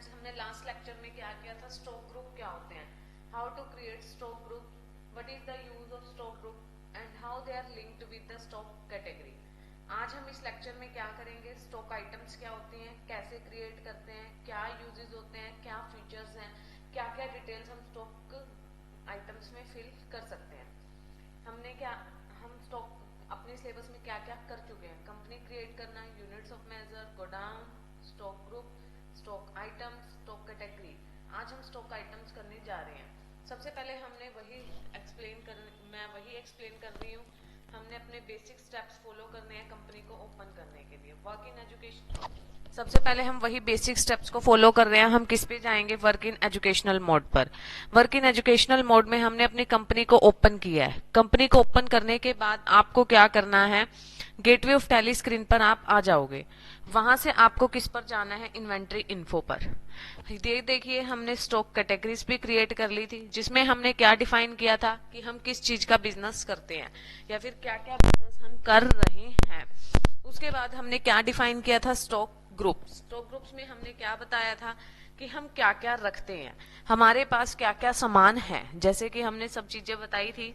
Students, हमने last lecture में क्या किया था, स्टॉक ग्रुप क्या होते हैं, how to create stock group, what is the use of stock group and how they are linked with the stock category. आज हम इस लेक्चर में क्या करेंगे, स्टॉक आइटम्स क्या होती हैं, कैसे क्रिएट करते हैं, क्या यूजेस होते हैं, क्या फीचर्स हैं, क्या क्या डिटेल्स हम स्टॉक आइटम्स में फिल कर सकते हैं। हम स्टॉक अपने सिलेबस में क्या क्या कर चुके हैं, कंपनी क्रिएट करना, units of measure, godown, stock group, stock items, stock category. आज हम स्टॉक आइटम्स करने जा रहे हैं। सबसे पहले मैं वही एक्सप्लेन कर रही हूँ। हमने अपने बेसिक स्टेप्स फॉलो करने हैं कंपनी को ओपन करने के लिए। वर्क इन एजुकेशन, सबसे पहले हम वही बेसिक स्टेप्स को फॉलो कर रहे हैं। हम किस पे जाएंगे, वर्क इन एजुकेशनल मोड पर। वर्क इन एजुकेशनल मोड में हमने अपनी कंपनी को ओपन किया है। कंपनी को ओपन करने के बाद आपको क्या करना है, गेटवे ऑफ टैली स्क्रीन पर आप आ जाओगे। वहां से आपको किस पर जाना है, इन्वेंट्री इन्फो पर। देखिए हमने स्टॉक कैटेगरीज भी क्रिएट कर ली थी, जिसमें हमने क्या डिफाइन किया था कि हम किस चीज का बिजनेस करते हैं या फिर क्या क्या बिजनेस हम कर रहे हैं। उसके बाद हमने क्या डिफाइन किया था, स्टॉक ग्रुप। स्टॉक ग्रुप्स में हमने क्या बताया था कि हम क्या क्या रखते हैं, हमारे पास क्या क्या सामान है, जैसे कि हमने सब चीजें बताई थी।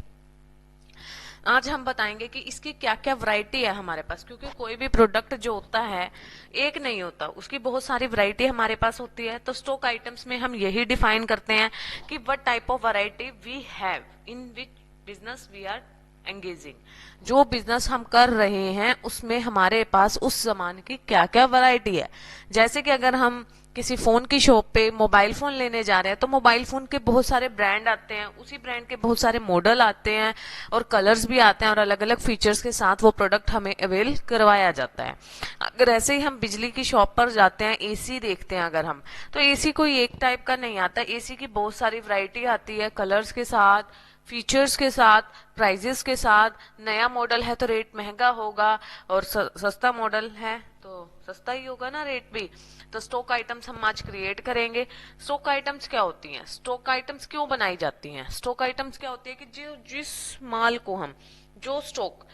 आज हम बताएंगे कि इसकी क्या क्या वैरायटी है हमारे पास, क्योंकि कोई भी प्रोडक्ट जो होता है एक नहीं होता, उसकी बहुत सारी वैरायटी हमारे पास होती है। तो स्टॉक आइटम्स में हम यही डिफाइन करते हैं कि what type of variety we have in which business we are engaging. जो बिजनेस हम कर रहे हैं उसमें हमारे पास उस सामान की क्या क्या वैरायटी है। जैसे कि अगर हम किसी फोन की शॉप पे मोबाइल फोन लेने जा रहे हैं तो मोबाइल फोन के बहुत सारे ब्रांड आते हैं, उसी ब्रांड के बहुत सारे मॉडल आते हैं और कलर्स भी आते हैं और अलग अलग फीचर्स के साथ वो प्रोडक्ट हमें अवेल करवाया जाता है। अगर ऐसे ही हम बिजली की शॉप पर जाते हैं, एसी देखते हैं अगर हम, तो एसी कोई एक टाइप का नहीं आता, एसी की बहुत सारी वैरायटी आती है, कलर्स के साथ, फीचर्स के साथ, प्राइजेस के साथ। नया मॉडल है तो रेट महंगा होगा और सस्ता मॉडल है तो सस्ता ही होगा ना रेट भी। तो स्टॉक आइटम्स हम आज क्रिएट करेंगे। स्टॉक आइटम्स क्या होती हैं, स्टॉक आइटम्स क्यों बनाई जाती हैं, स्टॉक आइटम्स क्या होती है कि जिस माल को हम, जो स्टॉक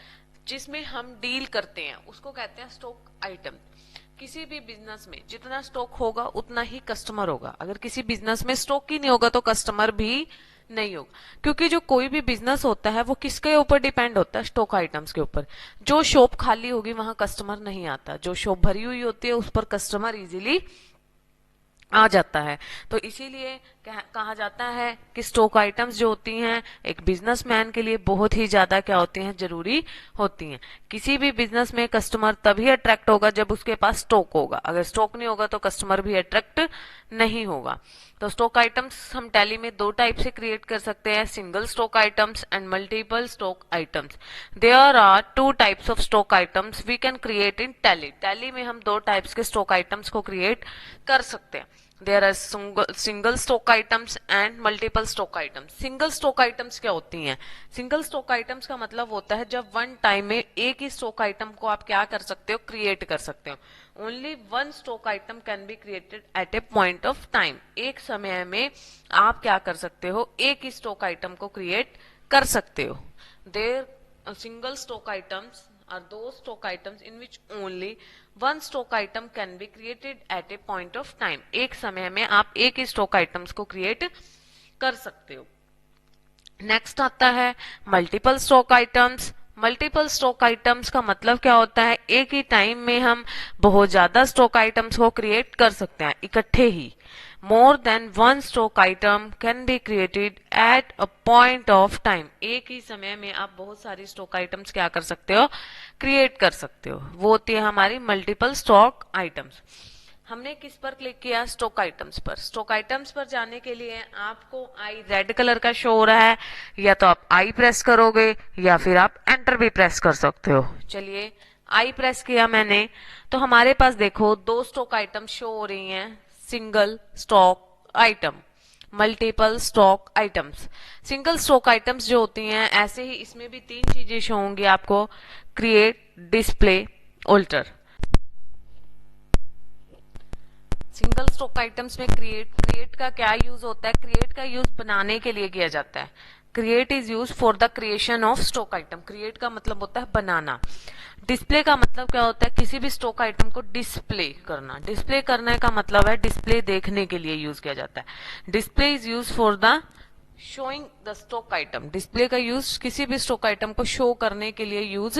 जिसमें हम डील करते हैं उसको कहते हैं स्टॉक आइटम। किसी भी बिजनेस में जितना स्टॉक होगा उतना ही कस्टमर होगा। अगर किसी बिजनेस में स्टॉक ही नहीं होगा तो कस्टमर भी नहीं होगा, क्योंकि जो कोई भी बिजनेस होता है वो किसके ऊपर डिपेंड होता है, स्टॉक आइटम्स के ऊपर। जो शॉप खाली होगी वहां कस्टमर नहीं आता, जो शॉप भरी हुई होती है उस पर कस्टमर इजीली आ जाता है। तो इसीलिए कहा जाता है कि स्टॉक आइटम्स जो होती हैं एक बिजनेसमैन के लिए बहुत ही ज्यादा क्या होती हैं, जरूरी होती हैं। किसी भी बिजनेस में कस्टमर तभी अट्रैक्ट होगा जब उसके पास स्टॉक होगा, अगर स्टॉक नहीं होगा तो कस्टमर भी अट्रैक्ट नहीं होगा। तो स्टॉक आइटम्स हम टैली में दो टाइप से क्रिएट कर सकते हैं, single stock items and multiple stock items. There are two types of stock items we can create in Tally. Tally में हम दो टाइप्स के स्टॉक आइटम्स को क्रिएट कर सकते हैं। There are single stock items and multiple stock items. Single stock items क्या होती हैं, सिंगल स्टॉक आइटम्स का मतलब होता है जब वन टाइम में एक ही स्टॉक आइटम को आप क्या कर सकते हो, क्रिएट कर सकते हो। Only one stock item can be created at a point of time. एक समय में आप क्या कर सकते हो, एक ही स्टॉक आइटम को क्रिएट कर सकते हो। There single stock items are those stock items in which only one stock item can be created at a point of time। एक समय में आप एक ही स्टॉक आइटम्स को क्रिएट कर सकते हो। नेक्स्ट आता है multiple stock items. Multiple stock items का मतलब क्या होता है, एक ही टाइम में हम बहुत ज्यादा स्टॉक आइटम्स को क्रिएट कर सकते हैं इकट्ठे ही। More than one stock item can be created at a point of time. एक ही समय में आप बहुत सारी स्टॉक आइटम्स क्या कर सकते हो, क्रिएट कर सकते हो। वो होती है हमारी मल्टीपल स्टॉक आइटम्स। हमने किस पर क्लिक किया, स्टॉक आइटम्स पर। स्टॉक आइटम्स पर जाने के लिए आपको आई रेड कलर का शो हो रहा है, या तो आप आई प्रेस करोगे या फिर आप एंटर भी प्रेस कर सकते हो। चलिए आई प्रेस किया मैंने, तो हमारे पास देखो दो स्टॉक आइटम शो हो रही हैं, single stock item, multiple stock items. Single stock items जो होती हैं ऐसे ही इसमें भी तीन चीजें शो होंगी आपको, create, display, alter. Single stock items में क्रिएट का क्या यूज होता है, क्रिएट का यूज बनाने के लिए किया जाता है। Create is use for the creation of stock item. Create का मतलब होता है बनाना। डिस्प्ले का मतलब क्या होता है, किसी भी स्टॉक आइटम को डिस्प्ले करना। डिस्प्ले करने का मतलब है डिस्प्ले देखने के लिए यूज किया जाता है। Display is use for the showing the stock item. Display का यूज किसी भी स्टॉक आइटम को शो करने के लिए यूज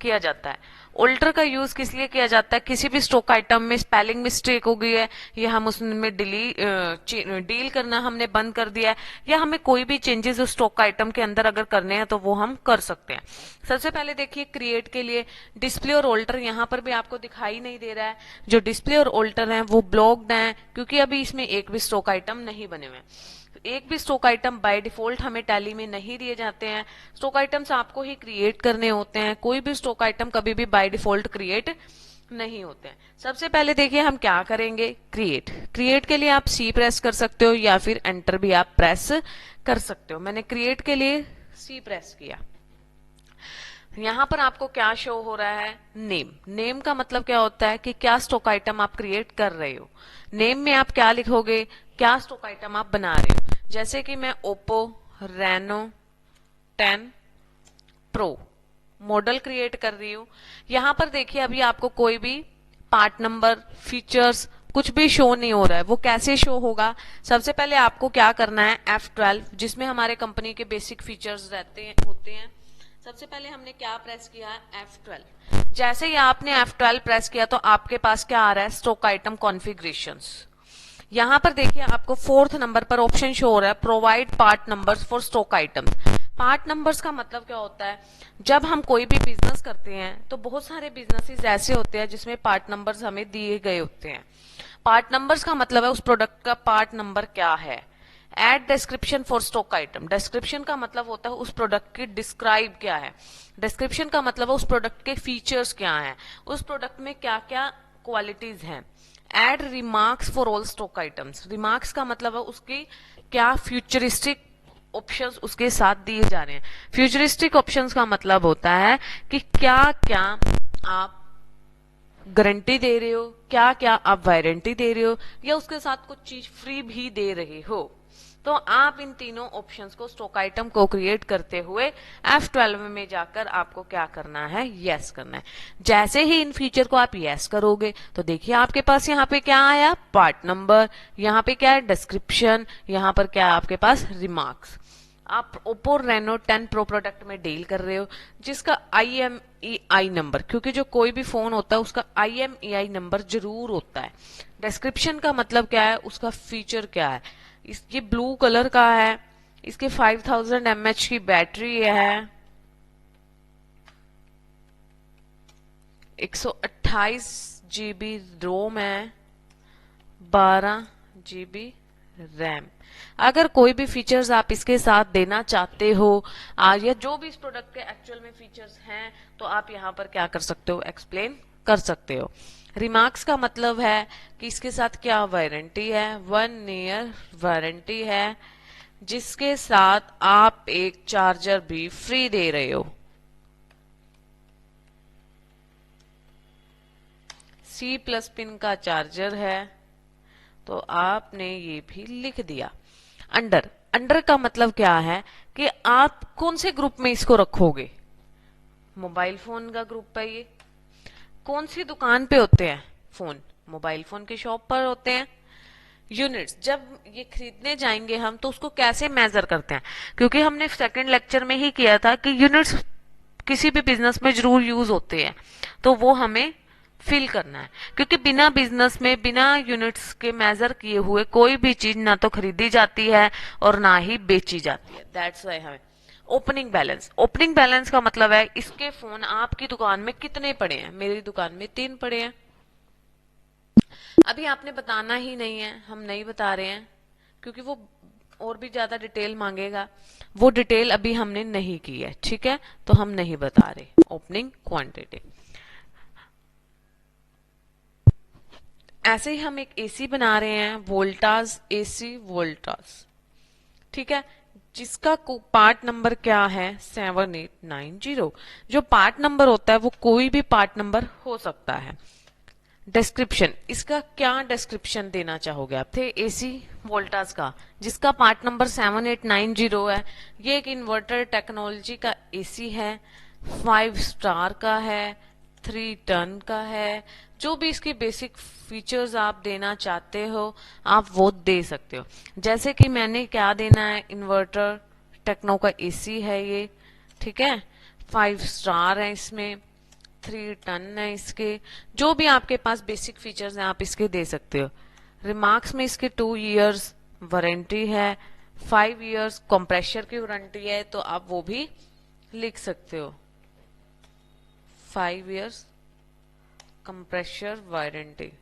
किया जाता है। ऑल्टर का यूज किस लिए किया जाता है, किसी भी स्टॉक आइटम में स्पेलिंग मिस्टेक हो गई है, या हम उसमें डील करना हमने बंद कर दिया है, या हमें कोई भी चेंजेस उस स्टॉक आइटम के अंदर अगर करने हैं तो वो हम कर सकते हैं। सबसे पहले देखिए क्रिएट के लिए डिस्प्ले और ऑल्टर यहाँ पर भी आपको दिखाई नहीं दे रहा है। जो डिस्प्ले और ऑल्टर हैं वो ब्लॉक्ड हैं, क्योंकि अभी इसमें एक भी स्टॉक आइटम नहीं बने हुए हैं। एक भी स्टॉक आइटम बाय डिफॉल्ट हमें टैली में नहीं दिए जाते हैं। स्टॉक आइटम्स आपको ही क्रिएट करने होते हैं। कोई भी स्टॉक आइटम कभी भी बाय डिफॉल्ट क्रिएट नहीं होते हैं। सबसे पहले देखिए हम क्या करेंगे, क्रिएट। क्रिएट के लिए आप सी प्रेस कर सकते हो या फिर एंटर भी आप प्रेस कर सकते हो। मैंने क्रिएट के लिए सी प्रेस किया। यहां पर आपको क्या शो हो रहा है, नेम। नेम का मतलब क्या होता है कि क्या स्टॉक आइटम आप क्रिएट कर रहे हो। नेम में आप क्या लिखोगे, क्या स्टॉक आइटम आप बना रहे हो। जैसे कि मैं Oppo Reno 10 pro model create कर रही हूं। यहां पर देखिए अभी आपको कोई भी पार्ट नंबर, फीचर्स कुछ भी शो नहीं हो रहा है। वो कैसे शो होगा, सबसे पहले आपको क्या करना है, F12 जिसमें हमारे कंपनी के बेसिक फीचर्स होते हैं। सबसे पहले हमने क्या प्रेस किया, F12। जैसे ही आपने F12 प्रेस किया तो आपके पास क्या आ रहा है, स्टॉक आइटम कॉन्फ़िगरेशंस। यहां पर देखिए आपको 4th नंबर पर ऑप्शन शो हो रहा है, provide part numbers for stock item. Part numbers का मतलब क्या होता है, जब हम कोई भी बिजनेस करते हैं तो बहुत सारे बिजनेसेस ऐसे होते हैं जिसमें पार्ट नंबर्स हमें दिए गए होते हैं। पार्ट नंबर्स का मतलब है उस प्रोडक्ट का पार्ट नंबर क्या है। Add description for stock item. Description का मतलब होता है उस प्रोडक्ट की डिस्क्राइब क्या है। डिस्क्रिप्शन का मतलब है उस प्रोडक्ट के फीचर्स क्या हैं, उस प्रोडक्ट में क्या क्या क्वालिटीज हैं। Add remarks for all stock items. Remarks का मतलब है उसकी क्या फ्यूचरिस्टिक ऑप्शंस उसके साथ दिए जा रहे हैं। फ्यूचरिस्टिक ऑप्शंस का मतलब होता है कि क्या क्या आप गारंटी दे रहे हो, क्या क्या आप वारंटी दे रहे हो, या उसके साथ कुछ चीज फ्री भी दे रहे हो। तो आप इन तीनों ऑप्शंस को, स्टॉक आइटम को क्रिएट करते हुए F12 में जाकर आपको क्या करना है, यस करना है। जैसे ही इन फीचर को आप यस करोगे तो देखिए आपके पास यहाँ पे क्या आया, पार्ट नंबर, यहाँ पे क्या है, डिस्क्रिप्शन, यहाँ पर क्या है आपके पास, रिमार्क्स। आप ओप्पो रेनो 10 प्रो प्रोडक्ट में डील कर रहे हो जिसका IMEI नंबर, क्योंकि जो कोई भी फोन होता है उसका IMEI नंबर जरूर होता है। डिस्क्रिप्शन का मतलब क्या है, उसका फीचर क्या है। ये ब्लू कलर का है, इसके 5000 mAh की बैटरी है, 128 GB रोम है, 12 GB रैम। अगर कोई भी फीचर्स आप इसके साथ देना चाहते हो, या जो भी इस प्रोडक्ट के एक्चुअल में फीचर्स हैं, तो आप यहाँ पर क्या कर सकते हो, एक्सप्लेन कर सकते हो। रिमार्क्स का मतलब है कि इसके साथ क्या वारंटी है, 1 ईयर वारंटी है, जिसके साथ आप एक चार्जर भी फ्री दे रहे हो। C+ पिन का चार्जर है, तो आपने ये भी लिख दिया। अंडर, अंडर का मतलब क्या है कि आप कौन से ग्रुप में इसको रखोगे। मोबाइल फोन का ग्रुप है ये। कौन सी दुकान पे होते हैं फोन, मोबाइल फोन की शॉप पर होते हैं। यूनिट्स, जब ये खरीदने जाएंगे हम तो उसको कैसे मेजर करते हैं, क्योंकि हमने सेकंड लेक्चर में ही किया था कि यूनिट्स किसी भी बिजनेस में जरूर यूज होते हैं, तो वो हमें फिल करना है। क्योंकि बिना बिजनेस में, बिना यूनिट्स के मेजर किए हुए कोई भी चीज ना तो खरीदी जाती है और ना ही बेची जाती है। दैट्स वाई हमें ओपनिंग बैलेंस। ओपनिंग बैलेंस का मतलब है इसके फोन आपकी दुकान में कितने पड़े हैं। मेरी दुकान में 3 पड़े हैं। अभी आपने बताना ही नहीं है, हम नहीं बता रहे हैं क्योंकि वो और भी ज्यादा डिटेल मांगेगा। वो डिटेल अभी हमने नहीं की है, ठीक है, तो हम नहीं बता रहे। Opening quantity. ऐसे ही हम एक एसी बना रहे हैं, वोल्टास एसी वोल्टास, ठीक है, जिसका पार्ट नंबर क्या है, 7890। जो पार्ट नंबर होता है वो कोई भी पार्ट नंबर हो सकता है। डिस्क्रिप्शन, इसका क्या डिस्क्रिप्शन देना चाहोगे आप, थे एसी वोल्टास का जिसका पार्ट नंबर 7890 है। ये एक इन्वर्टर टेक्नोलॉजी का एसी है, 5 स्टार का है, 3 टन का है। जो भी इसकी बेसिक फीचर्स आप देना चाहते हो आप वो दे सकते हो। जैसे कि मैंने क्या देना है, इन्वर्टर टेक्नो का एसी है ये, ठीक है, 5 स्टार है इसमें, 3 टन है इसके। जो भी आपके पास बेसिक फीचर्स हैं आप इसके दे सकते हो। रिमार्क्स में इसके 2 इयर्स वारंटी है, 5 इयर्स कंप्रेसर की वारंटी है, तो आप वो भी लिख सकते हो, 5 years compressor warranty.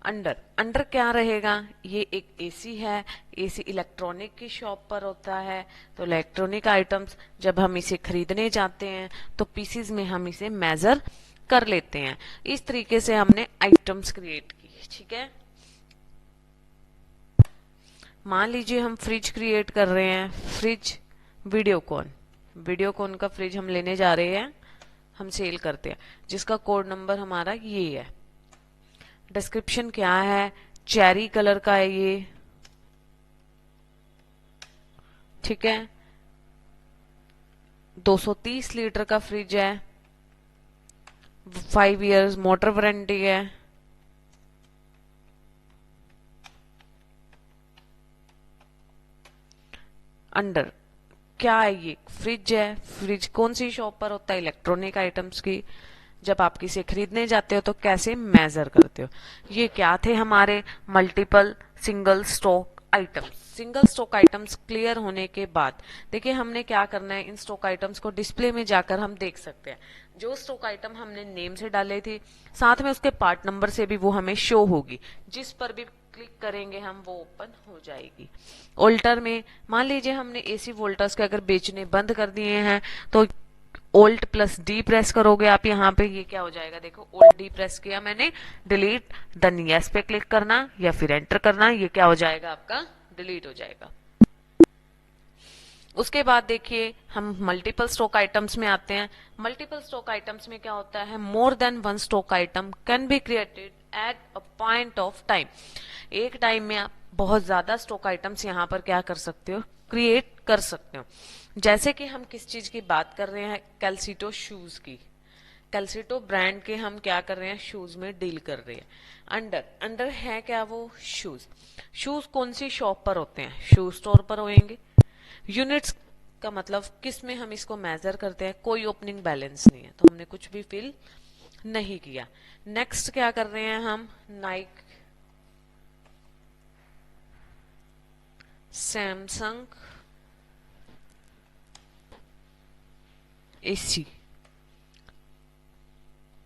Under under क्या रहेगा, ये एक एसी है, एसी इलेक्ट्रॉनिक की शॉप पर होता है, तो इलेक्ट्रॉनिक आइटम्स जब हम इसे खरीदने जाते हैं तो पीसीज में हम इसे मेजर कर लेते हैं। इस तरीके से हमने आइटम्स क्रिएट की, ठीक है। मान लीजिए हम फ्रिज क्रिएट कर रहे हैं, फ्रिज वीडियोकॉन का फ्रिज हम लेने जा रहे हैं, हम सेल करते हैं, जिसका कोड नंबर हमारा ये है। डिस्क्रिप्शन क्या है, चेरी कलर का है ये, ठीक है, 230 लीटर का फ्रिज है, 5 इयर्स मोटर वारंटी है। अंडर क्या है, ये फ्रिज है, फ्रिज कौन सी शॉप पर होता है, इलेक्ट्रॉनिक आइटम्स की। जब आप किसी खरीदने जाते हो तो कैसे मेजर करते हो। ये क्या थे हमारे multiple single stock items. Single stock items clear होने के बाद देखिए हमने क्या करना है, इन स्टॉक आइटम्स को डिस्प्ले में जाकर हम देख सकते हैं। जो स्टॉक आइटम हमने नेम से डाले थे साथ में उसके पार्ट नंबर से भी वो हमें शो होगी, जिस पर भी क्लिक करेंगे हम वो ओपन हो जाएगी। ओल्टर में मान लीजिए हमने एसी वोल्टर्स के अगर बेचने बंद कर दिए हैं तो ओल्ट प्लस डी प्रेस करोगे आप, यहाँ पे ये क्या हो जाएगा, देखो ओल्ट डी प्रेस किया मैंने, डिलीट, देन यस पे क्लिक करना या फिर एंटर करना, ये क्या हो जाएगा आपका डिलीट हो जाएगा। उसके बाद देखिए हम मल्टीपल स्टॉक आइटम्स में आते हैं। मल्टीपल स्टॉक आइटम्स में क्या होता है, मोर than one stock item can be created at a point of time. एक टाइम में आप बहुत ज्यादा स्टॉक आइटम्स यहाँ पर क्या कर सकते हो, क्रिएट कर सकते हो। जैसे कि हम किस चीज की बात कर रहे हैं, कैल्सिटो शूज की, कैल्सिटो ब्रांड के हम क्या कर रहे हैं, शूज में डील कर रहे हैं। अंडर अंडर है क्या, वो शूज। शूज कौन सी शॉप पर होते हैं, शूज स्टोर पर होंगे। यूनिट्स का मतलब किस में हम इसको मेजर करते हैं, कोई ओपनिंग बैलेंस नहीं है तो हमने कुछ भी फिल नहीं किया। नेक्स्ट क्या कर रहे हैं हम, Naik, Samsung AC,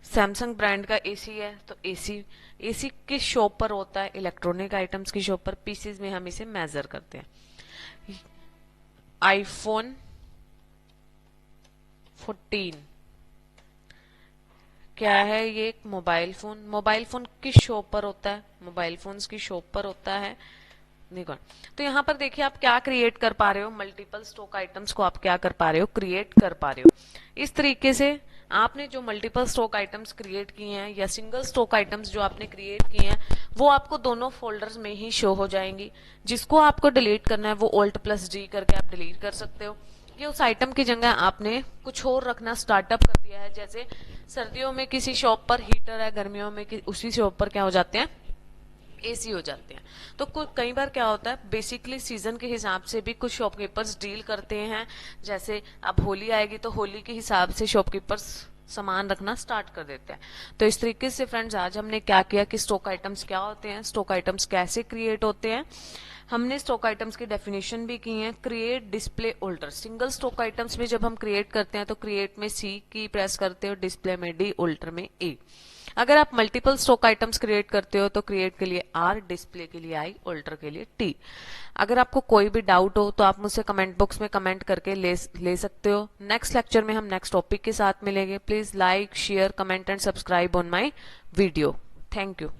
Samsung brand का एसी है तो एसी, एसी किस शॉप पर होता है, इलेक्ट्रॉनिक आइटम्स की शॉप पर, पीसीज में हम इसे मेजर करते हैं। आईफोन 14 क्या है, ये एक मोबाइल फोन, मोबाइल फोन किस शॉप पर होता है, मोबाइल फोन्स की शॉप पर होता है, निकॉन। तो यहाँ पर देखिए आप क्या क्रिएट कर पा रहे हो, मल्टीपल स्टॉक आइटम्स को आप क्या कर पा रहे हो, क्रिएट कर पा रहे हो। इस तरीके से आपने जो मल्टीपल स्टॉक आइटम्स क्रिएट किए हैं या सिंगल स्टॉक आइटम्स जो आपने क्रिएट किए हैं वो आपको दोनों फोल्डर्स में ही शो हो जाएंगी। जिसको आपको डिलीट करना है वो Alt प्लस D करके आप डिलीट कर सकते हो। ये उस आइटम की जगह आपने कुछ और रखना स्टार्टअप कर दिया है, जैसे सर्दियों में किसी शॉप पर हीटर है, गर्मियों में उसी शॉप पर क्या हो जाते हैं, एसी हो जाते हैं। तो कई बार क्या होता है, बेसिकली सीजन के हिसाब से भी कुछ शॉपकीपर्स डील करते हैं। जैसे अब होली आएगी तो होली के हिसाब से शॉपकीपर्स सामान रखना स्टार्ट कर देते हैं। तो इस तरीके से फ्रेंड्स आज हमने क्या किया कि स्टॉक आइटम्स क्या होते हैं, स्टॉक आइटम्स कैसे क्रिएट होते हैं, हमने स्टॉक आइटम्स की डेफिनेशन भी की है। Create, display, alter. Single stock items में जब हम क्रिएट करते हैं तो क्रिएट में सी की प्रेस करते हो, डिस्प्ले में डी, ऑल्टर में ए। अगर आप मल्टीपल स्टॉक आइटम्स क्रिएट करते हो तो क्रिएट के लिए आर, डिस्प्ले के लिए आई, ऑल्टर के लिए टी। अगर आपको कोई भी डाउट हो तो आप मुझसे कमेंट बॉक्स में कमेंट करके ले सकते हो। नेक्स्ट लेक्चर में हम नेक्स्ट टॉपिक के साथ मिलेंगे। Please like, share, comment and subscribe on my video. Thank you.